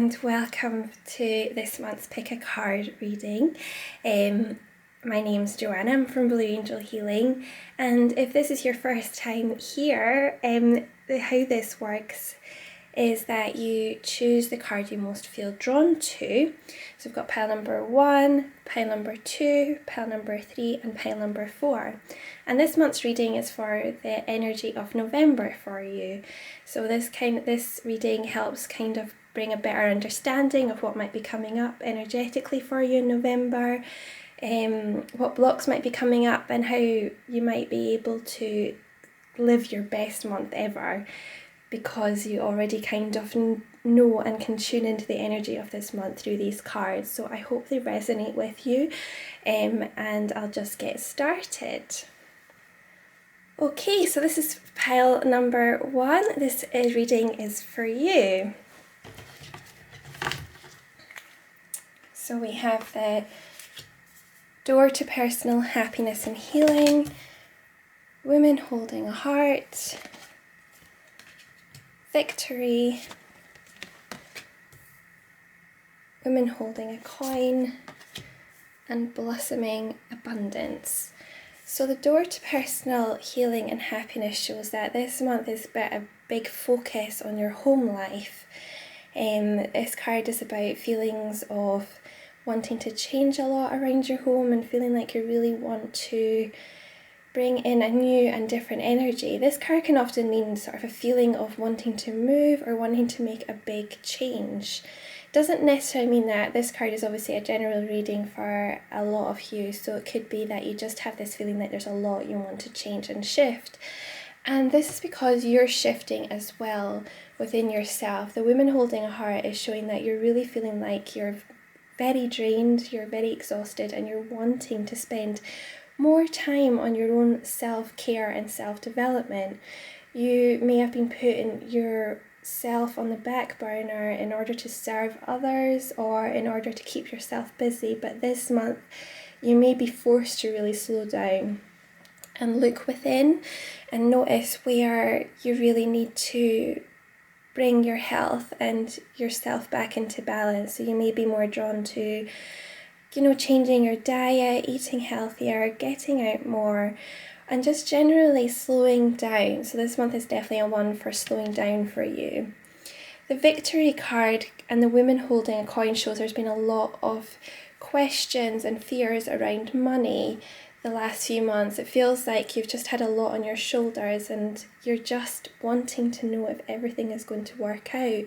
and welcome to this month's Pick a Card reading. My name's Joanna, I'm from Blue Angel Healing, and if this is your first time here, how this works is that you choose the card you most feel drawn to. So we've got pile number 1, pile number 2, pile number 3 and pile number 4. And this month's reading is for the energy of November for you. So this reading helps kind of bring a better understanding of what might be coming up energetically for you in November, what blocks might be coming up and how you might be able to live your best month ever, because you already kind of know and can tune into the energy of this month through these cards. So I hope they resonate with you, and I'll just get started. Okay, so this is pile number 1. This reading is for you. So we have the door to personal happiness and healing, women holding a heart, victory, women holding a coin, and blossoming abundance. So the door to personal healing and happiness shows that this month is about a big focus on your home life. This card is about feelings of wanting to change a lot around your home and feeling like you really want to bring in a new and different energy. This card can often mean sort of a feeling of wanting to move or wanting to make a big change. It doesn't necessarily mean that. This card is obviously a general reading for a lot of you, so it could be that you just have this feeling that there's a lot you want to change and shift. And this is because you're shifting as well within yourself. The woman holding a heart is showing that you're really feeling like you're very drained, you're very exhausted, and you're wanting to spend more time on your own self-care and self-development. You may have been putting yourself on the back burner in order to serve others or in order to keep yourself busy, but this month you may be forced to really slow down and look within and notice where you really need to bring your health and yourself back into balance. So you may be more drawn to changing your diet, eating healthier, getting out more, and just generally slowing down. So this month is definitely a one for slowing down for you. The victory card and the woman holding a coin shows there's been a lot of questions and fears around money the last few months. It feels like you've just had a lot on your shoulders and you're just wanting to know if everything is going to work out.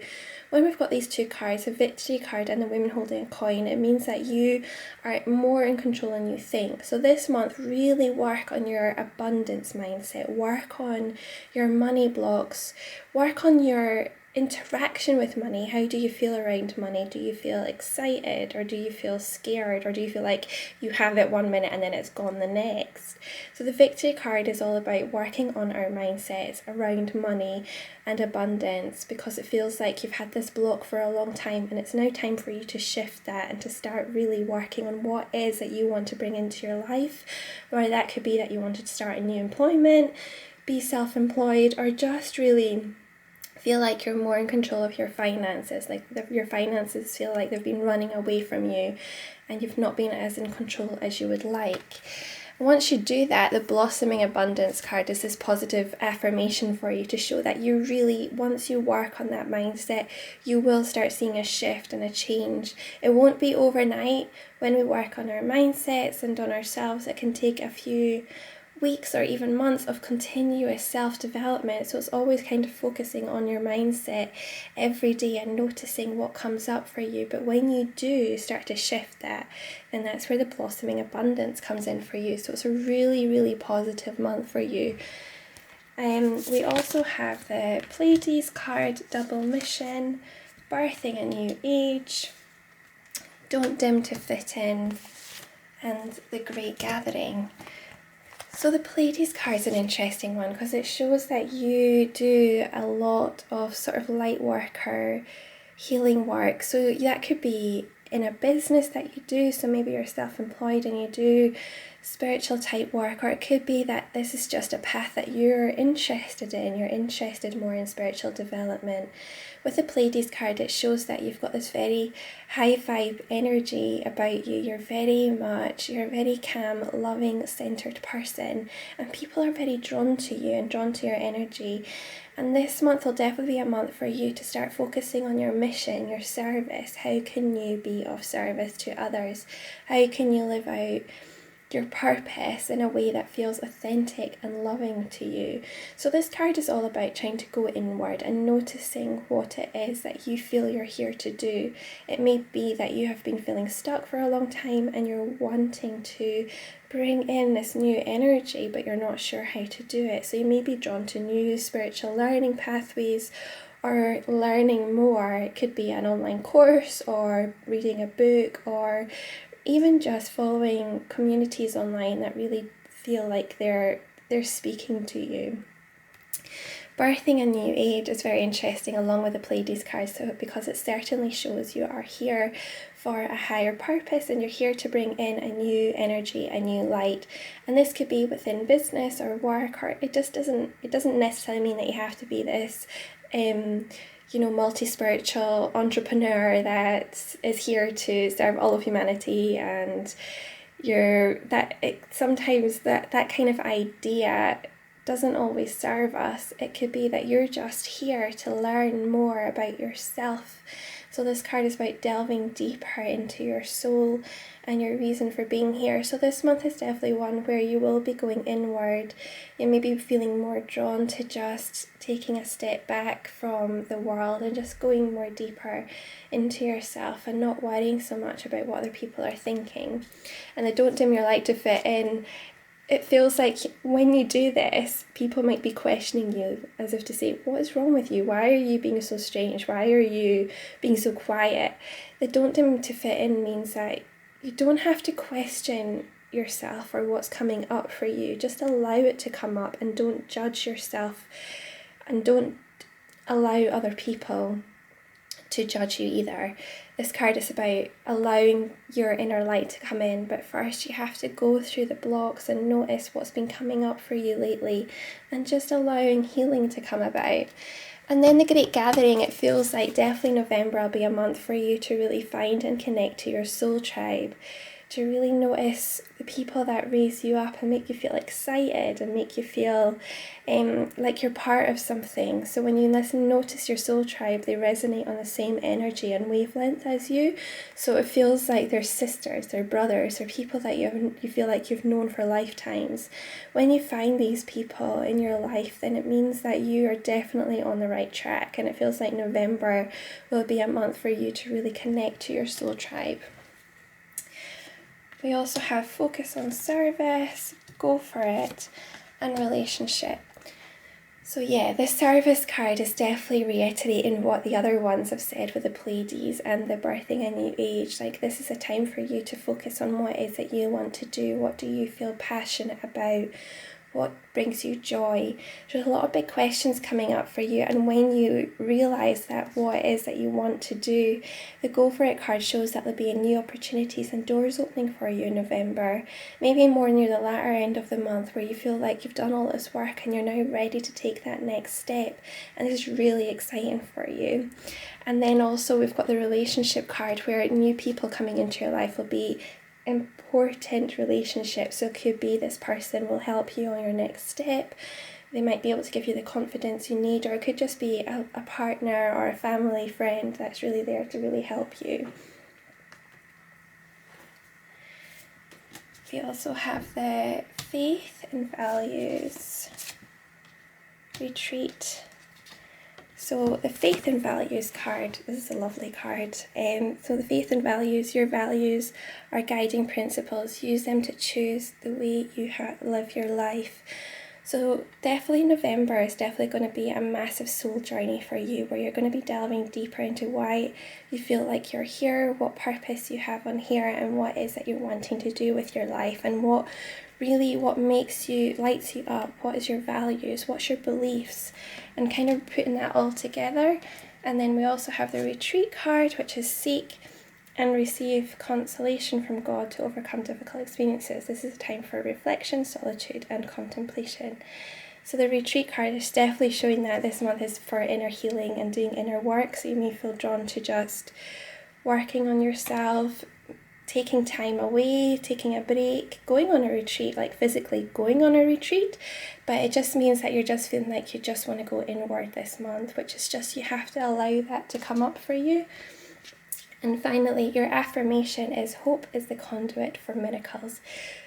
When we've got these two cards, the victory card and the women holding a coin, it means that you are more in control than you think. So this month, really work on your abundance mindset, work on your money blocks, work on your interaction with money. How do you feel around money? Do you feel excited, or do you feel scared, or do you feel like you have it 1 minute and then it's gone the next? So the victory card is all about working on our mindsets around money and abundance, because it feels like you've had this block for a long time and it's now time for you to shift that and to start really working on what is that you want to bring into your life. Or that could be that you wanted to start a new employment, be self-employed, or just really feel like you're more in control of your finances, like your finances feel like they've been running away from you and you've not been as in control as you would like. Once you do that, the blossoming abundance card is this positive affirmation for you to show that you really, once you work on that mindset, you will start seeing a shift and a change. It won't be overnight. When we work on our mindsets and on ourselves, it can take a few weeks or even months of continuous self-development. So it's always kind of focusing on your mindset every day and noticing what comes up for you. But when you do start to shift that, then that's where the blossoming abundance comes in for you. So it's a really, really positive month for you. We also have the Pleiades card, double mission, birthing a new age, don't dim to fit in, and the great gathering. So the Pleiades card is an interesting one because it shows that you do a lot of sort of light work or healing work. So that could be in a business that you do, so maybe you're self-employed and you do spiritual type work, or it could be that this is just a path that you're interested in. You're interested more in spiritual development. With the Pleiades card, it shows that you've got this very high vibe energy about you. You're a very calm, loving, centered person, and people are very drawn to you and drawn to your energy. And this month will definitely be a month for you to start focusing on your mission, your service. How can you be of service to others? How can you live out your purpose in a way that feels authentic and loving to you? So this card is all about trying to go inward and noticing what it is that you feel you're here to do. It may be that you have been feeling stuck for a long time and you're wanting to bring in this new energy, but you're not sure how to do it. So you may be drawn to new spiritual learning pathways or learning more. It could be an online course or reading a book, or even just following communities online that really feel like they're speaking to you. Birthing a new age is very interesting along with the Pleiades card, so because it certainly shows you are here for a higher purpose and you're here to bring in a new energy, a new light. And this could be within business or work, or it doesn't necessarily mean that you have to be this multi-spiritual entrepreneur that is here to serve all of humanity, and sometimes that kind of idea doesn't always serve us. It could be that you're just here to learn more about yourself. So this card is about delving deeper into your soul and your reason for being here. So this month is definitely one where you will be going inward. You may be feeling more drawn to just taking a step back from the world and just going more deeper into yourself and not worrying so much about what other people are thinking. And the don't dim your light to fit in, it feels like when you do this, people might be questioning you as if to say, what is wrong with you? Why are you being so strange? Why are you being so quiet? The don't dim to fit in means that you don't have to question yourself or what's coming up for you. Just allow it to come up and don't judge yourself, and don't allow other people to judge you either. This card is about allowing your inner light to come in, but first you have to go through the blocks and notice what's been coming up for you lately and just allowing healing to come about. And then the Great Gathering, it feels like definitely November will be a month for you to really find and connect to your soul tribe, to really notice the people that raise you up and make you feel excited and make you feel like you're part of something. So when you notice your soul tribe, they resonate on the same energy and wavelength as you. So it feels like they're sisters, they're brothers, they're people that you feel like you've known for lifetimes. When you find these people in your life, then it means that you are definitely on the right track, and it feels like November will be a month for you to really connect to your soul tribe. We also have focus on service, go for it, and relationship. So yeah, the service card is definitely reiterating what the other ones have said with the Pleiades and the birthing a new age. Like, this is a time for you to focus on what it is that you want to do. What do you feel passionate about? What brings you joy? There's a lot of big questions coming up for you, and when you realise that what it is that you want to do, the Go For It card shows that there'll be new opportunities and doors opening for you in November, maybe more near the latter end of the month, where you feel like you've done all this work and you're now ready to take that next step, and this is really exciting for you. And then also we've got the relationship card, where new people coming into your life will be important relationships. So it could be this person will help you on your next step. They might be able to give you the confidence you need, or it could just be a partner or a family friend that's really there to really help you. We also have the faith and values retreat. So the faith and values card, this is a lovely card. So the faith and values, your values are guiding principles. Use them to choose the way you live your life. So definitely November is definitely going to be a massive soul journey for you, where you're going to be delving deeper into why you feel like you're here, what purpose you have on here, and what is that you're wanting to do with your life, and what makes you, lights you up, what is your values, what's your beliefs, and kind of putting that all together. And then we also have the retreat card, which is seek and receive consolation from God to overcome difficult experiences. This is a time for reflection, solitude, and contemplation. So the retreat card is definitely showing that this month is for inner healing and doing inner work. So you may feel drawn to just working on yourself, taking time away, taking a break, going on a retreat, like physically going on a retreat. But it just means that you're just feeling like you just want to go inward this month, which is just, you have to allow that to come up for you. And finally, your affirmation is hope is the conduit for miracles.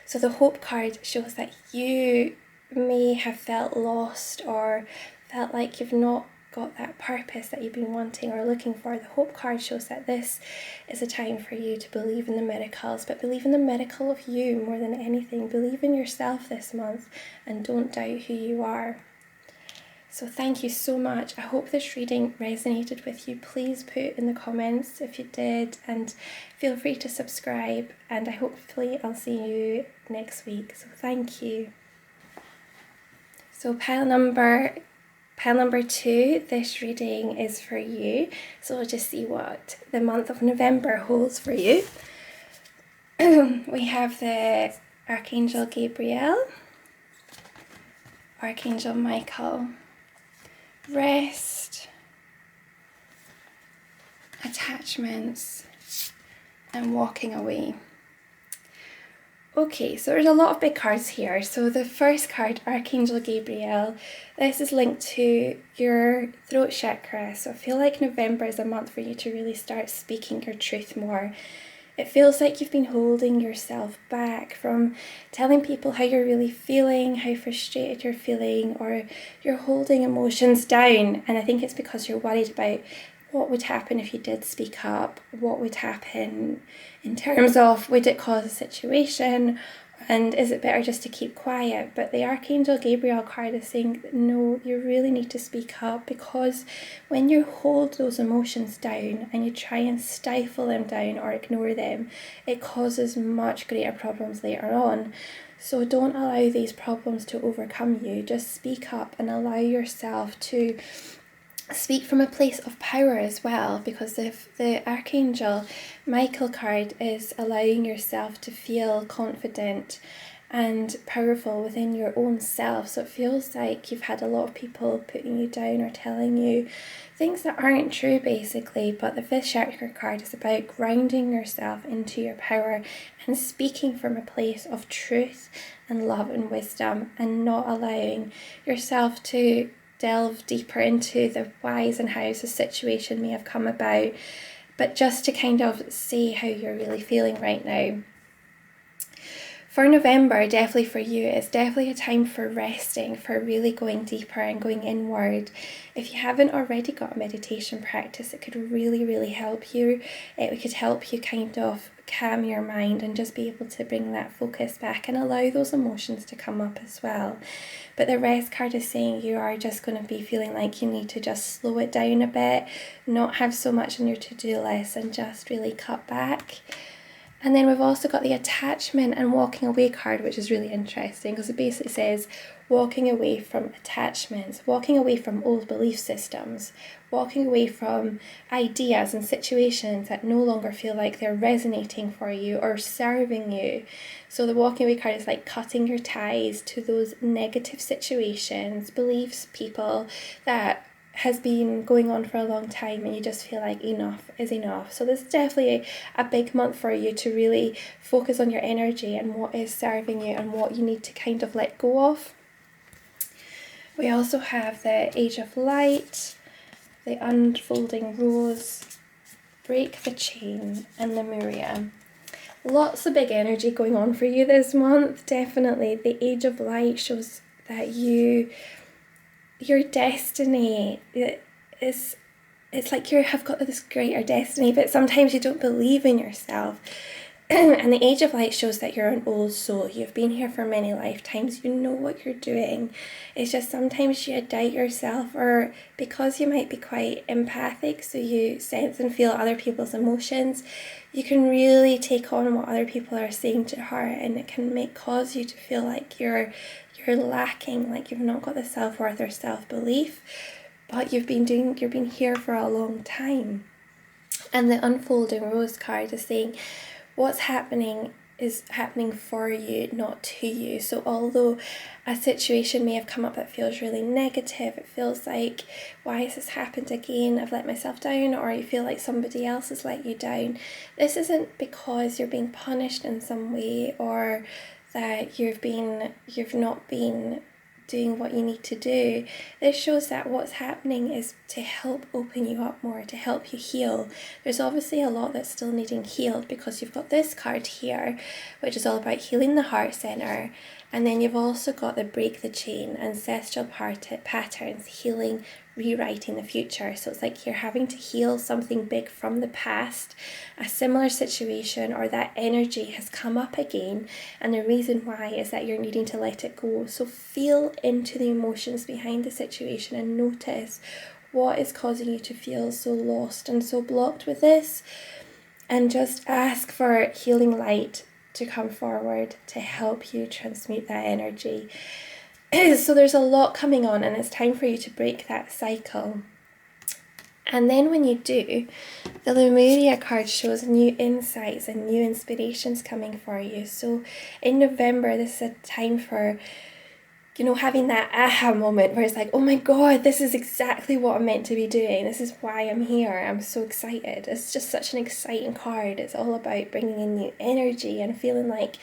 So the hope card shows that you may have felt lost or felt like you've not got that purpose that you've been wanting or looking for. The hope card shows that this is a time for you to believe in the miracles, but believe in the miracle of you more than anything. Believe in yourself this month and don't doubt who you are. So thank you so much. I hope this reading resonated with you. Please put in the comments if you did, and feel free to subscribe, and hopefully I'll see you next week. So thank you. So pile number 2, this reading is for you. So we'll just see what the month of November holds for you. We have the Archangel Gabriel, Archangel Michael, rest, attachments, and walking away. Okay, so there's a lot of big cards here. So the first card, Archangel Gabriel, this is linked to your throat chakra. So I feel like November is a month for you to really start speaking your truth more. It feels like you've been holding yourself back from telling people how you're really feeling, how frustrated you're feeling, or you're holding emotions down. And I think it's because you're worried about what would happen if you did speak up, what would happen in terms of, would it cause a situation, and is it better just to keep quiet? But the Archangel Gabriel card is saying, no, you really need to speak up, because when you hold those emotions down and you try and stifle them down or ignore them, it causes much greater problems later on. So don't allow these problems to overcome you. Just speak up and allow yourself to speak from a place of power as well, because if the Archangel Michael card is allowing yourself to feel confident and powerful within your own self. So it feels like you've had a lot of people putting you down or telling you things that aren't true basically. But the 5th chakra card is about grounding yourself into your power and speaking from a place of truth and love and wisdom, and not allowing yourself to delve deeper into the whys and hows the situation may have come about, but just to kind of say how you're really feeling right now. For November, definitely for you, it's definitely a time for resting, for really going deeper and going inward. If you haven't already got a meditation practice, it could really, really help you. It could help you kind of calm your mind and just be able to bring that focus back and allow those emotions to come up as well. But the rest card is saying you are just going to be feeling like you need to just slow it down a bit, not have so much on your to-do list, and just really cut back. And then we've also got the attachment and walking away card, which is really interesting because it basically says walking away from attachments, walking away from old belief systems, walking away from ideas and situations that no longer feel like they're resonating for you or serving you. So the walking away card is like cutting your ties to those negative situations, beliefs, people that has been going on for a long time, and you just feel like enough is enough. So this is definitely a big month for you to really focus on your energy and what is serving you and what you need to kind of let go of. We also have the Age of Light, the Unfolding Rose, Break the Chain, and Lemuria. Lots of big energy going on for you this month. Definitely the Age of Light shows that your destiny is, it's like you have got this greater destiny, but sometimes you don't believe in yourself. And the Age of Light shows that you're an old soul. You've been here for many lifetimes. You know what you're doing. It's just sometimes you doubt yourself, or because you might be quite empathic, so you sense and feel other people's emotions, you can really take on what other people are saying to heart, and it can cause you to feel like you're lacking, like you've not got the self-worth or self-belief, but you've been here for a long time. And the unfolding rose card is saying what's happening is happening for you, not to you. So although a situation may have come up that feels really negative, it feels like, why has this happened again? I've let myself down, or you feel like somebody else has let you down. This isn't because you're being punished in some way, or that you've not been doing what you need to do. This shows that what's happening is to help open you up more, to help you heal. There's obviously a lot that's still needing healed, because you've got this card here, which is all about healing the heart center, and then you've also got the break the chain, ancestral patterns, healing, rewriting the future. So it's like you're having to heal something big from the past, a similar situation, or that energy has come up again, and the reason why is that you're needing to let it go. So feel into the emotions behind the situation and notice what is causing you to feel so lost and so blocked with this, and just ask for healing light to come forward to help you transmute that energy. So there's a lot coming on, and it's time for you to break that cycle. And then when you do, the Lemuria card shows new insights and new inspirations coming for you. So in November, this is a time for, having that aha moment where it's like, oh my God, this is exactly what I'm meant to be doing. This is why I'm here. I'm so excited. It's just such an exciting card. It's all about bringing in new energy and feeling like,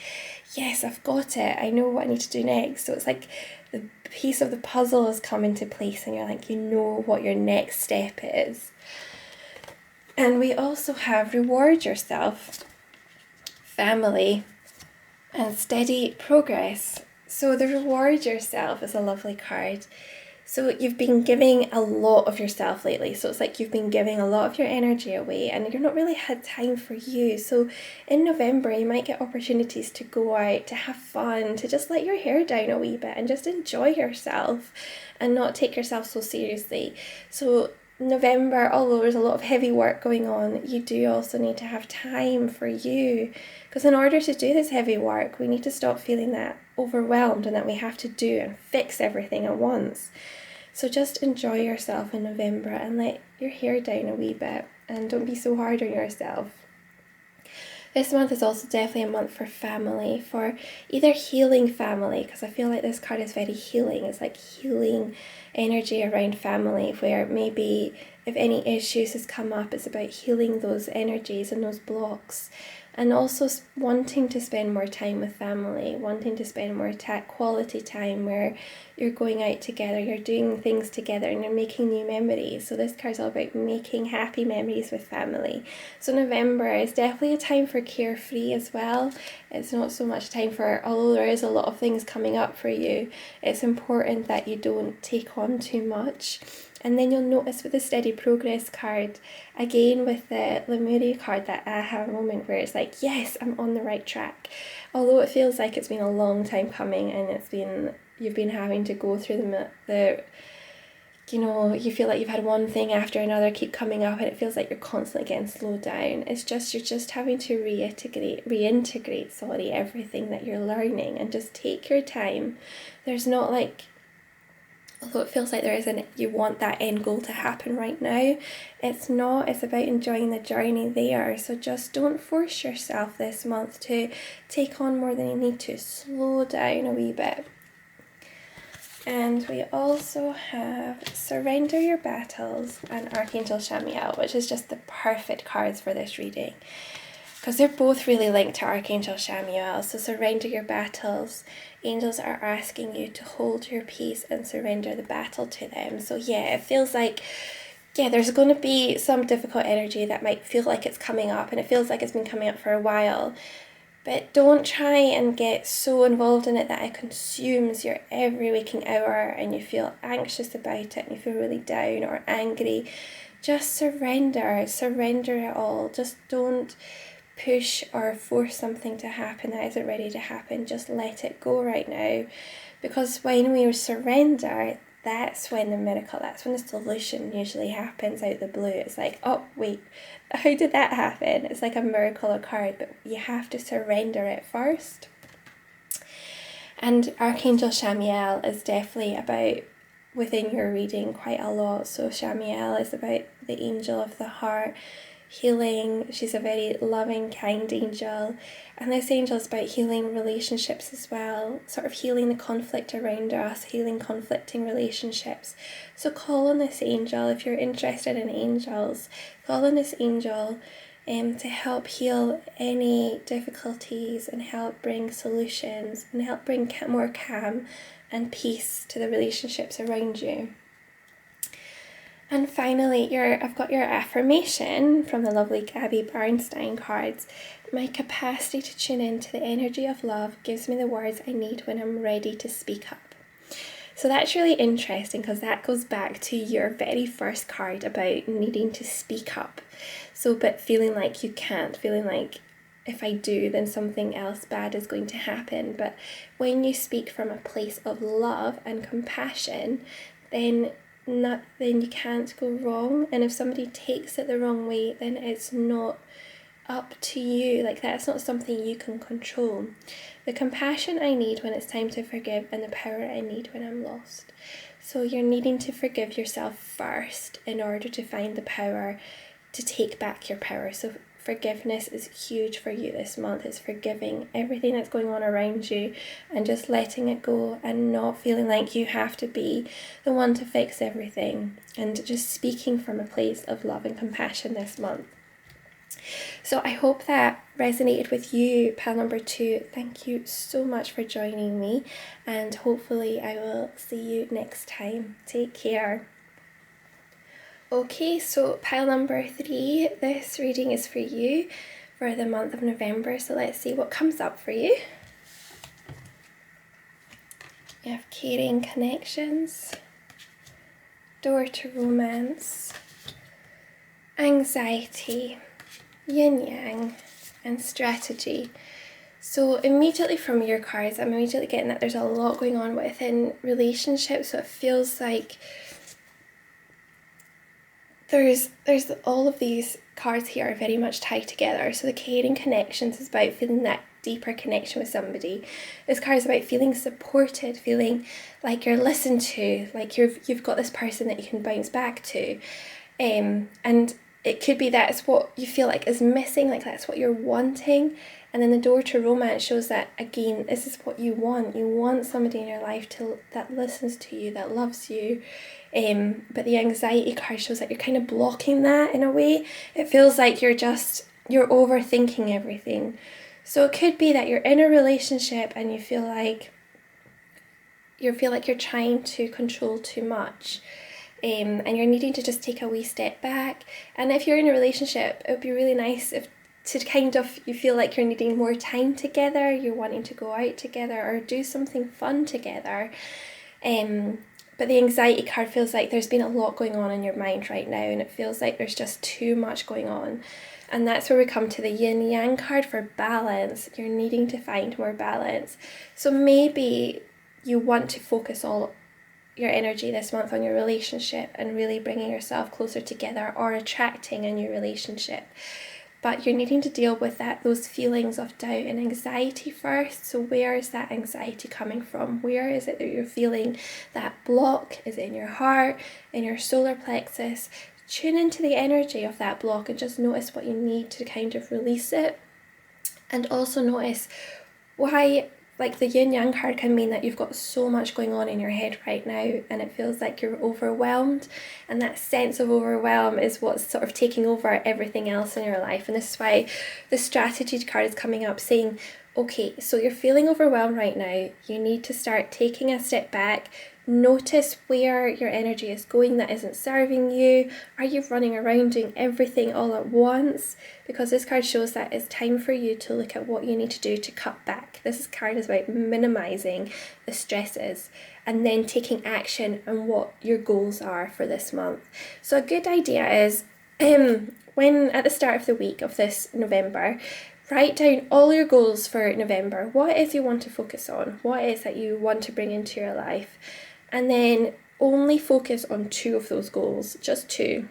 yes, I've got it. I know what I need to do next. So it's like the piece of the puzzle has come into place, and you're like, you know what your next step is. And we also have reward yourself, family, and steady progress. So the reward yourself is a lovely card. So you've been giving a lot of yourself lately. So it's like you've been giving a lot of your energy away, and you're not really had time for you. So in November, you might get opportunities to go out, to have fun, to just let your hair down a wee bit and just enjoy yourself and not take yourself so seriously. So November, although there's a lot of heavy work going on, you do also need to have time for you. Because in order to do this heavy work, we need to stop feeling that overwhelmed and that we have to do and fix everything at once. So just enjoy yourself in November and let your hair down a wee bit, and don't be so hard on yourself. This month is also definitely a month for family, for either healing family, because I feel like this card is very healing. It's like healing energy around family, where maybe if any issues has come up, it's about healing those energies and those blocks. And also wanting to spend more time with family, wanting to spend more quality time where you're going out together, you're doing things together, and you're making new memories. So this card's all about making happy memories with family. So November is definitely a time for carefree as well. It's not so much time for, although there is a lot of things coming up for you, it's important that you don't take on too much. And then you'll notice with the steady progress card, again with the Lemuria card, that aha moment where it's like, yes, I'm on the right track. Although it feels like it's been a long time coming, and you've been having to go through you feel like you've had one thing after another keep coming up, and it feels like you're constantly getting slowed down. It's just, you're just having to reintegrate everything that you're learning, and just take your time. There's not like, although it feels like you want that end goal to happen right now, it's not. It's about enjoying the journey there. So just don't force yourself this month to take on more than you need to. Slow down a wee bit. And we also have Surrender Your Battles and Archangel Shamiel, which is just the perfect cards for this reading, because they're both really linked to Archangel Shamiel. So surrender your battles. Angels are asking you to hold your peace and surrender the battle to them. So yeah, it feels like, there's going to be some difficult energy that might feel like it's coming up, and it feels like it's been coming up for a while. But don't try and get so involved in it that it consumes your every waking hour and you feel anxious about it and you feel really down or angry. Just surrender it all. Just don't push or force something to happen that isn't ready to happen. Just let it go right now, because when we surrender, that's when the solution usually happens out the blue. It's like, oh wait, how did that happen? It's like a miracle occurred, but you have to surrender it first. And Archangel Shamiel is definitely about, within your reading, quite a lot. So Shamiel is about the angel of the heart. healing. She's a very loving, kind angel. And this angel is about healing relationships as well, sort of healing the conflict around us, healing conflicting relationships. So call on this angel if you're interested in angels. Call on this angel to help heal any difficulties and help bring solutions and help bring more calm and peace to the relationships around you. And finally, I've got your affirmation from the lovely Gabby Bernstein cards. My capacity to tune into the energy of love gives me the words I need when I'm ready to speak up. So that's really interesting because that goes back to your very first card about needing to speak up. So, but feeling like you can't, feeling like if I do, then something else bad is going to happen. But when you speak from a place of love and compassion, then you can't go wrong. And if somebody takes it the wrong way, then it's not up to you. Like, that's not something you can control. The compassion I need when it's time to forgive, and the power I need when I'm lost. So you're needing to forgive yourself first in order to find the power to take back your power. So forgiveness is huge for you this month. It's forgiving everything that's going on around you and just letting it go and not feeling like you have to be the one to fix everything, and just speaking from a place of love and compassion this month. So I hope that resonated with you, pal number 2. Thank you so much for joining me, and hopefully I will see you next time. Take care. Okay, so pile number 3, this reading is for you for the month of November. So let's see what comes up for you. You have caring connections, door to romance, anxiety, yin yang, and strategy. So immediately from your cards, I'm immediately getting that there's a lot going on within relationships. So it feels like there's all of these cards here are very much tied together. So the caring connections is about feeling that deeper connection with somebody. This card is about feeling supported, feeling like you're listened to, like you've got this person that you can bounce back to, and it could be that's what you feel like is missing, like that's what you're wanting. And then the door to romance shows that, again, this is what you want. You want somebody in your life that listens to you, that loves you. But the anxiety card shows that you're kind of blocking that in a way. It feels like you're overthinking everything. So it could be that you're in a relationship and you feel like you're trying to control too much. And you're needing to just take a wee step back. And if you're in a relationship, it would be really nice you feel like you're needing more time together, you're wanting to go out together or do something fun together. But the anxiety card feels like there's been a lot going on in your mind right now, and it feels like there's just too much going on. And that's where we come to the yin yang card for balance. You're needing to find more balance. So maybe you want to focus all your energy this month on your relationship and really bringing yourself closer together or attracting a new relationship. But you're needing to deal with those feelings of doubt and anxiety first. So where is that anxiety coming from? Where is it that you're feeling that block? Is it in your heart, in your solar plexus? Tune into the energy of that block and just notice what you need to kind of release it. And also notice why, like the yin yang card can mean that you've got so much going on in your head right now and it feels like you're overwhelmed, and that sense of overwhelm is what's sort of taking over everything else in your life. And this is why the strategy card is coming up saying, okay, so you're feeling overwhelmed right now, you need to start taking a step back. Notice where your energy is going that isn't serving you. Are you running around doing everything all at once? Because this card shows that it's time for you to look at what you need to do to cut back. This card is about minimizing the stresses and then taking action on what your goals are for this month. So a good idea is when at the start of the week of this November, write down all your goals for November. What it is you want to focus on? What it is that you want to bring into your life? And then only focus on 2 of those goals, just 2.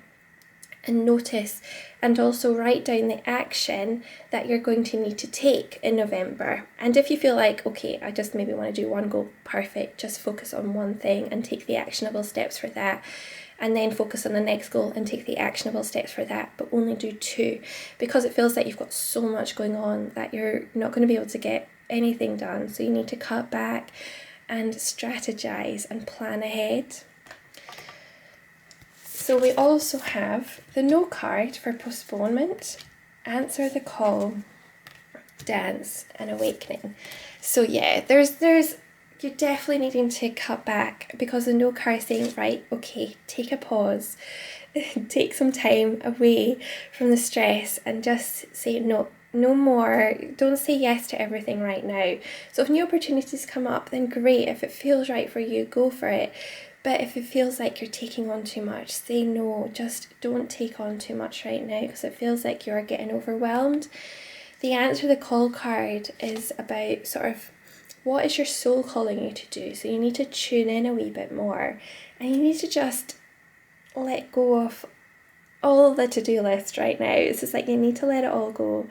And notice, and also write down the action that you're going to need to take in November. And if you feel like, okay, I just maybe want to do one goal, perfect, just focus on one thing and take the actionable steps for that. and then focus on the next goal and take the actionable steps for that, but only do 2, because it feels like you've got so much going on that you're not going to be able to get anything done. So you need to cut back and strategize and plan ahead. So we also have the no card for postponement, answer the call, dance, and awakening. So yeah, there's you're definitely needing to cut back, because the no card is saying, right, okay, take a pause, take some time away from the stress and just say no more. Don't say yes to everything right now. So if new opportunities come up, then great. If it feels right for you, go for it. But if it feels like you're taking on too much, say no. Just don't take on too much right now, because it feels like you're getting overwhelmed. The answer the call card is about sort of what is your soul calling you to do. So you need to tune in a wee bit more, and you need to just let go of all the to-do list right now. It's just like you need to let it all go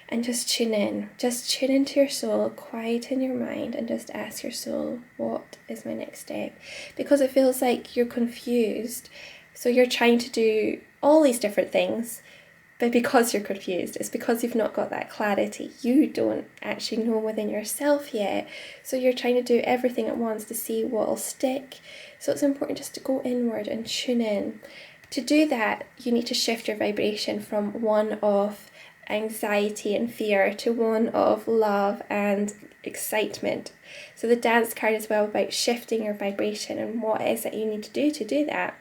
and just tune in. Just tune into your soul, quieten your mind, and just ask your soul, what is my next step? Because it feels like you're confused. So you're trying to do all these different things, but because you're confused, it's because you've not got that clarity. You don't actually know within yourself yet. So you're trying to do everything at once to see what'll stick. So it's important just to go inward and tune in. To do that, you need to shift your vibration from one of anxiety and fear to one of love and excitement. So the dance card is well about shifting your vibration and what it is that you need to do that.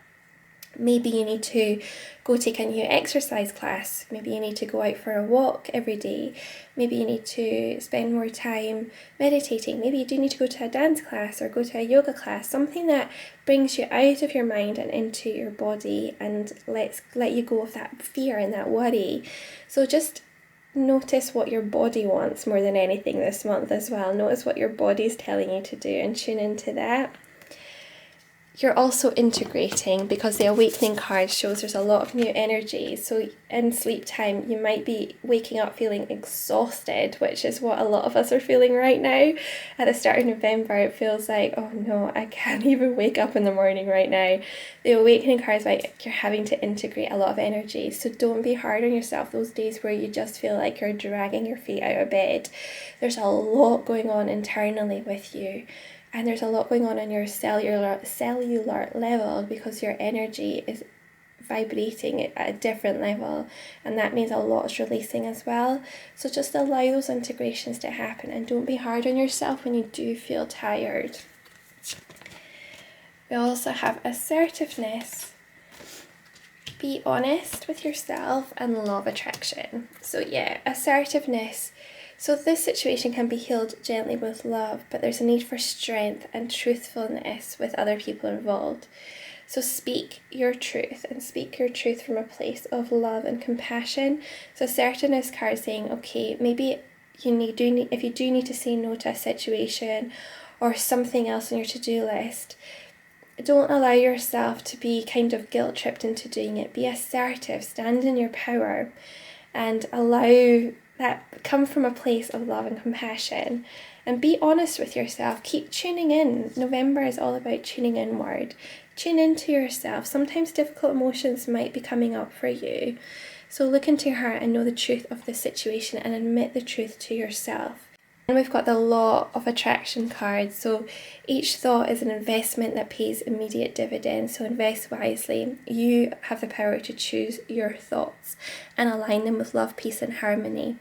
Maybe you need to go take a new exercise class. Maybe you need to go out for a walk every day. Maybe you need to spend more time meditating. Maybe you do need to go to a dance class or go to a yoga class. Something that brings you out of your mind and into your body and let you go of that fear and that worry. So just notice what your body wants more than anything this month as well. Notice what your body's telling you to do and tune into that. You're also integrating, because the awakening card shows there's a lot of new energy. So in sleep time, you might be waking up feeling exhausted, which is what a lot of us are feeling right now. At the start of November, it feels like, oh no, I can't even wake up in the morning right now. The awakening card is like you're having to integrate a lot of energy. So don't be hard on yourself those days where you just feel like you're dragging your feet out of bed. There's a lot going on internally with you. And there's a lot going on your cellular level, because your energy is vibrating at a different level, and that means a lot is releasing as well. So just allow those integrations to happen, and don't be hard on yourself when you do feel tired. We also have assertiveness. Be honest with yourself, and law of attraction. So yeah, assertiveness. So this situation can be healed gently with love, but there's a need for strength and truthfulness with other people involved. So speak your truth, and speak your truth from a place of love and compassion. So assertiveness card saying, okay, maybe if you do need to say no to a situation or something else on your to-do list, don't allow yourself to be kind of guilt-tripped into doing it. Be assertive, stand in your power, and allow that come from a place of love and compassion, and be honest with yourself. Keep tuning in. November is all about tuning inward. Tune into yourself. Sometimes difficult emotions might be coming up for you. So look into your heart and know the truth of the situation, and admit the truth to yourself. And we've got the law of attraction card. So each thought is an investment that pays immediate dividends. So invest wisely. You have the power to choose your thoughts and align them with love, peace, and harmony.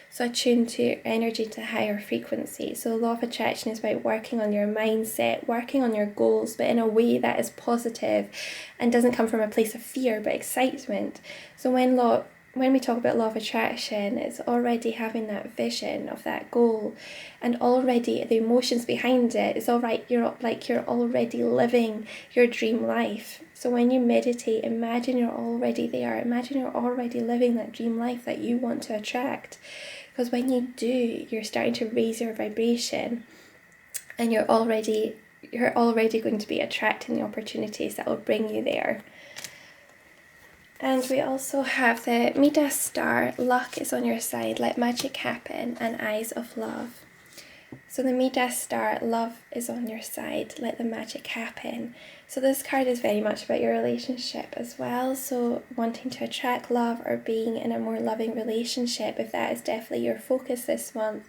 So attune to your energy to higher frequency. So law of attraction is about working on your mindset, working on your goals, but in a way that is positive and doesn't come from a place of fear but excitement. So when we talk about law of attraction, it's already having that vision of that goal, and already the emotions behind it. It's all right. You're already living your dream life. So when you meditate, imagine you're already there. Imagine you're already living that dream life that you want to attract. Because when you do, you're starting to raise your vibration, and you're already going to be attracting the opportunities that will bring you there. And we also have the Midas star, luck is on your side, let magic happen, and eyes of love. So the Midas star, love is on your side, let the magic happen. So this card is very much about your relationship as well. So wanting to attract love or being in a more loving relationship, if that is definitely your focus this month,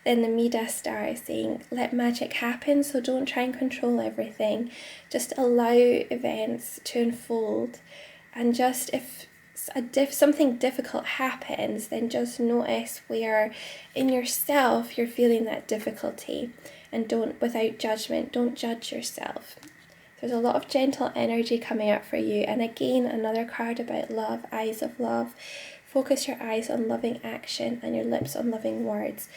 then the Midas star is saying let magic happen. So don't try and control everything. Just allow events to unfold. And just if something difficult happens, then just notice where in yourself you're feeling that difficulty, and don't, without judgment, don't judge yourself. There's a lot of gentle energy coming up for you, and again another card about love, eyes of love. Focus your eyes on loving action and your lips on loving words.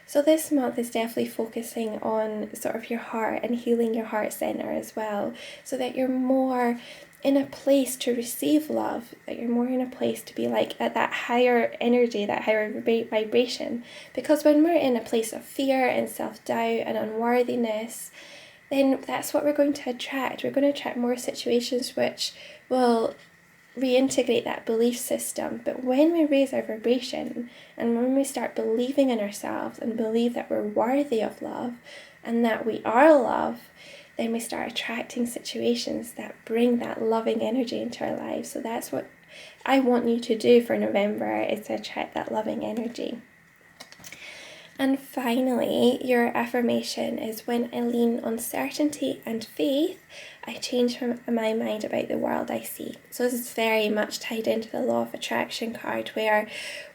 So this month is definitely focusing on sort of your heart and healing your heart center as well, so that you're more in a place to receive love, that you're more in a place to be like at that higher energy, that higher vibration. Because when we're in a place of fear and self-doubt and unworthiness, then that's what we're going to attract. We're going to attract more situations which will reintegrate that belief system. But when we raise our vibration and when we start believing in ourselves and believe that we're worthy of love and that we are love, then we start attracting situations that bring that loving energy into our lives. So that's what I want you to do for November, is to attract that loving energy. And finally, your affirmation is when I lean on certainty and faith, I change my mind about the world I see. So this is very much tied into the law of attraction card, where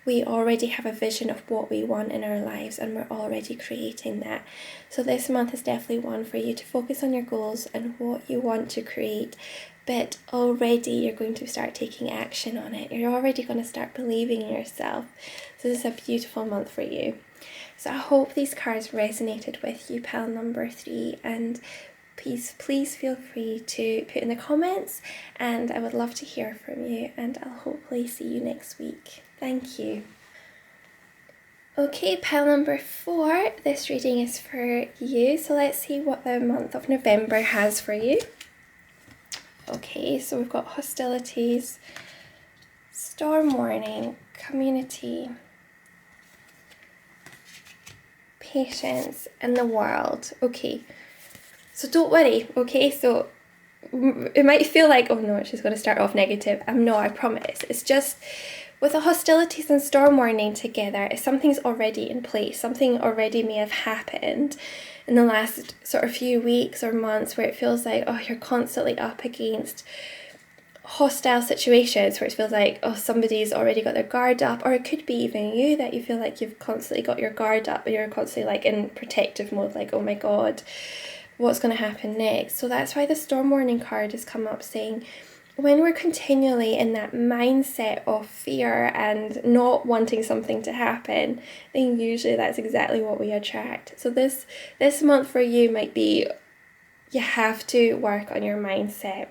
we already have a vision of what we want in our lives and we're already creating that. So this month is definitely one for you to focus on your goals and what you want to create. But already you're going to start taking action on it. You're already going to start believing in yourself. So this is a beautiful month for you. So I hope these cards resonated with you, pal number 3, and please feel free to put in the comments, and I would love to hear from you, and I'll hopefully see you next week. Thank you. Okay, pal number 4, this reading is for you. So let's see what the month of November has for you. Okay, so we've got hostilities, storm warning, community, patience, and the world. Okay, so don't worry. Okay, so it might feel like, oh no, she's going to start off negative. No, I promise. It's just with the hostilities and storm warning together, if something's already in place, something already may have happened in the last sort of few weeks or months, where it feels like, oh, you're constantly up against hostile situations, where it feels like, oh, somebody's already got their guard up, or it could be even you, that you feel like you've constantly got your guard up, or you're constantly like in protective mode, like, oh my god, what's going to happen next? So that's why the storm warning card has come up, saying when we're continually in that mindset of fear and not wanting something to happen, then usually that's exactly what we attract. So this month for you might be, you have to work on your mindset.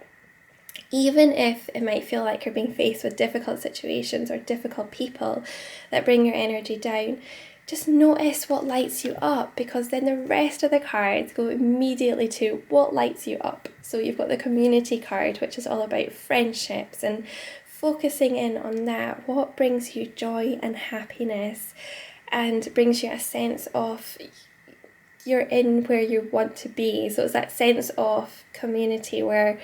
Even if it might feel like you're being faced with difficult situations or difficult people that bring your energy down, just notice what lights you up, because then the rest of the cards go immediately to what lights you up. So you've got the community card, which is all about friendships and focusing in on that. What brings you joy and happiness and brings you a sense of you're in where you want to be. So it's that sense of community where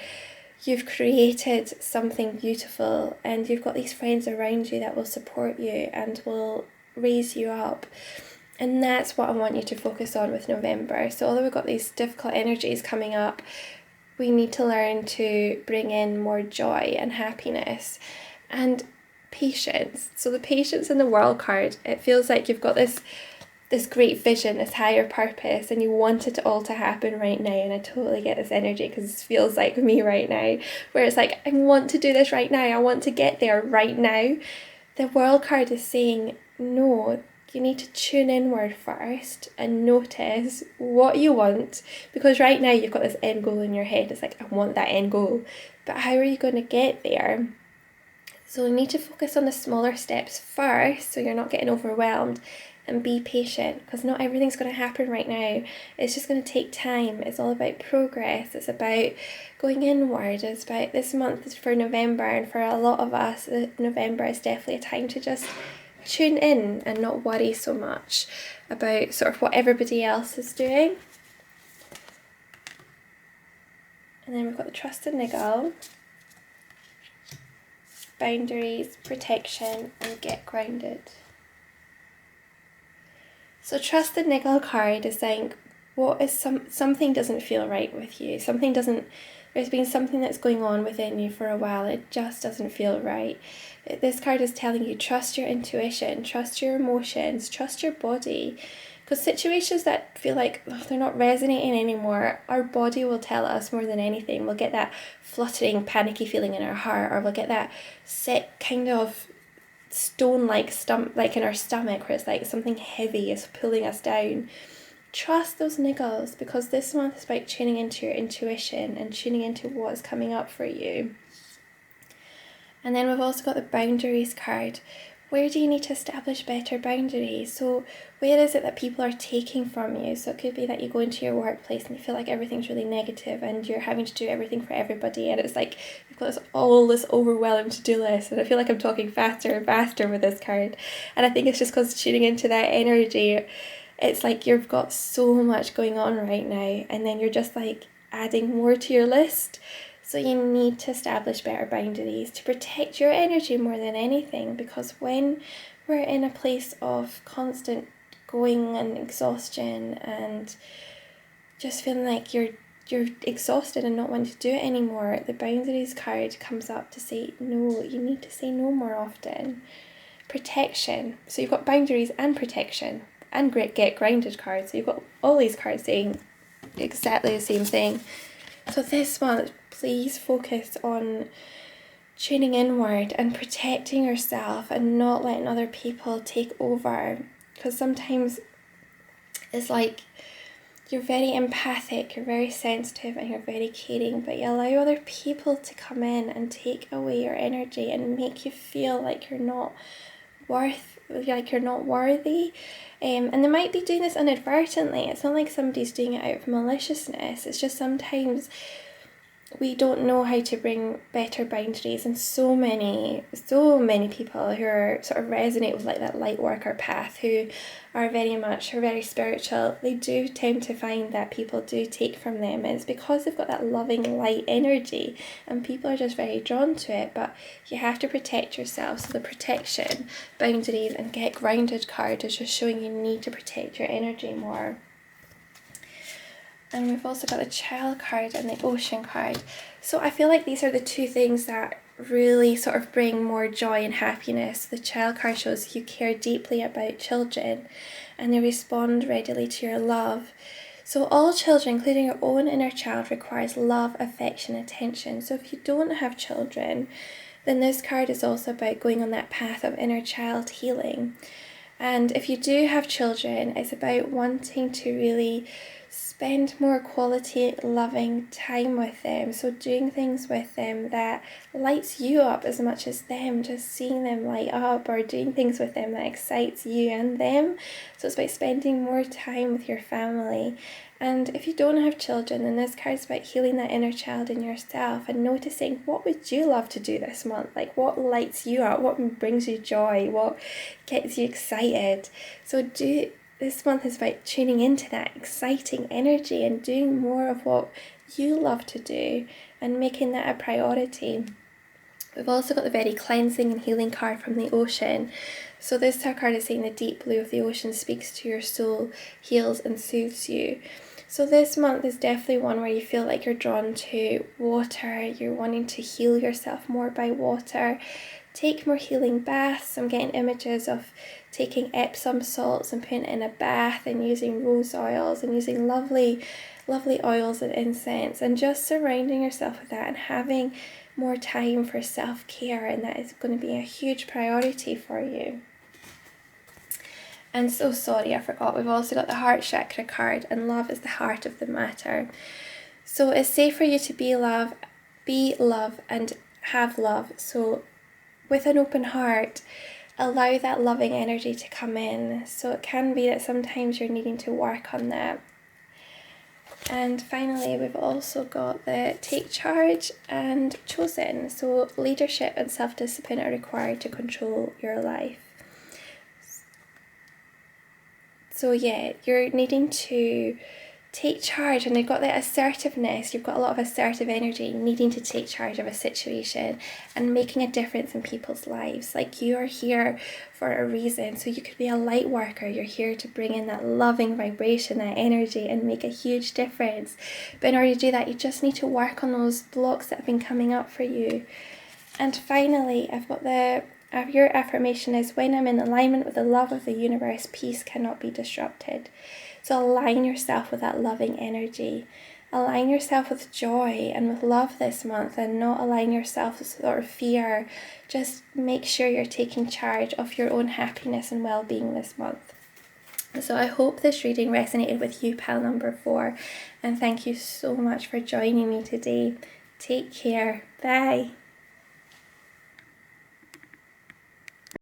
you've created something beautiful and you've got these friends around you that will support you and will raise you up. And that's what I want you to focus on with November. So although we've got these difficult energies coming up, we need to learn to bring in more joy and happiness and patience. So the patience in the world card, it feels like you've got this great vision, this higher purpose, and you want it all to happen right now. And I totally get this energy, because it feels like me right now, where it's like, I want to do this right now, I want to get there right now. The world card is saying, no, you need to tune inward first and notice what you want, because right now you've got this end goal in your head. It's like, I want that end goal, but how are you going to get there? So you need to focus on the smaller steps first, so you're not getting overwhelmed. And be patient, because not everything's going to happen right now. It's just going to take time. It's all about progress. It's about going inward. It's about, this month is for November, and for a lot of us, November is definitely a time to just tune in and not worry so much about sort of what everybody else is doing. And then we've got the Trusted Niggle, Boundaries, Protection, and Get Grounded. So Trusted Niggle card is saying, something doesn't feel right with you. There's been something that's going on within you for a while. It just doesn't feel right. This card is telling you, trust your intuition, trust your emotions, trust your body. Because situations that feel like they're not resonating anymore, our body will tell us more than anything. We'll get that fluttering, panicky feeling in our heart, or we'll get that sick kind of stone-like like in our stomach, where it's like something heavy is pulling us down. Trust those niggles, because this month is about tuning into your intuition and tuning into what's coming up for you. And then we've also got the Boundaries card. Where do you need to establish better boundaries? So where is it that people are taking from you? So it could be that you go into your workplace and you feel like everything's really negative and you're having to do everything for everybody, and it's like you've got this overwhelming to-do list. And I feel like I'm talking faster and faster with this card. And I think it's just because tuning into that energy, it's like you've got so much going on right now, and then you're just like adding more to your list. So you need to establish better boundaries to protect your energy more than anything, because when we're in a place of constant going and exhaustion and just feeling like you're exhausted and not wanting to do it anymore, the Boundaries card comes up to say no. You need to say no more often. Protection. So you've got Boundaries and Protection and Get Grounded cards. So you've got all these cards saying exactly the same thing. So this month, please focus on tuning inward and protecting yourself and not letting other people take over. Because sometimes it's like you're very empathic, you're very sensitive, and you're very caring, but you allow other people to come in and take away your energy and make you feel like you're not worthy. And they might be doing this inadvertently. It's not like somebody's doing it out of maliciousness. It's just sometimes we don't know how to bring better boundaries, and so many people who are sort of resonate with like that light worker path, who are very spiritual, they do tend to find that people do take from them, and it's because they've got that loving light energy and people are just very drawn to it. But you have to protect yourself. So the Protection, Boundaries, and Get Grounded card is just showing you need to protect your energy more. And we've also got the Child card and the Ocean card. So I feel like these are the two things that really sort of bring more joy and happiness. The Child card shows you care deeply about children and they respond readily to your love. So all children, including your own inner child, requires love, affection, attention. So if you don't have children, then this card is also about going on that path of inner child healing. And if you do have children, it's about wanting to really spend more quality, loving time with them. So doing things with them that lights you up as much as them, just seeing them light up, or doing things with them that excites you and them. So it's about spending more time with your family. And if you don't have children, then this card's about healing that inner child in yourself and noticing, what would you love to do this month? Like, what lights you up? What brings you joy? What gets you excited? So this month is about tuning into that exciting energy and doing more of what you love to do and making that a priority. We've also got the very cleansing and healing card from the Ocean. So this card is saying the deep blue of the ocean speaks to your soul, heals and soothes you. So this month is definitely one where you feel like you're drawn to water, you're wanting to heal yourself more by water. Take more healing baths. I'm getting images of taking Epsom salts and putting it in a bath and using rose oils and using lovely oils and incense, and just surrounding yourself with that and having more time for self-care, and that is going to be a huge priority for you. And so sorry, I forgot, we've also got the Heart Chakra card, and love is the heart of the matter. So it's safe for you to be love, and have love. So with an open heart, allow that loving energy to come in. So it can be that sometimes you're needing to work on that. And finally, we've also got the Take Charge and Chosen. So leadership and self-discipline are required to control your life. So yeah, you're needing to take charge, and you've got that assertiveness, you've got a lot of assertive energy, needing to take charge of a situation and making a difference in people's lives. Like, you are here for a reason. So you could be a light worker, you're here to bring in that loving vibration, that energy, and make a huge difference. But in order to do that, you just need to work on those blocks that have been coming up for you. And finally, I've got your affirmation is, when I'm in alignment with the love of the universe, peace cannot be disrupted. So align yourself with that loving energy. Align yourself with joy and with love this month, and not align yourself with sort of fear. Just make sure you're taking charge of your own happiness and well-being this month. So I hope this reading resonated with you, pal number 4. And thank you so much for joining me today. Take care. Bye.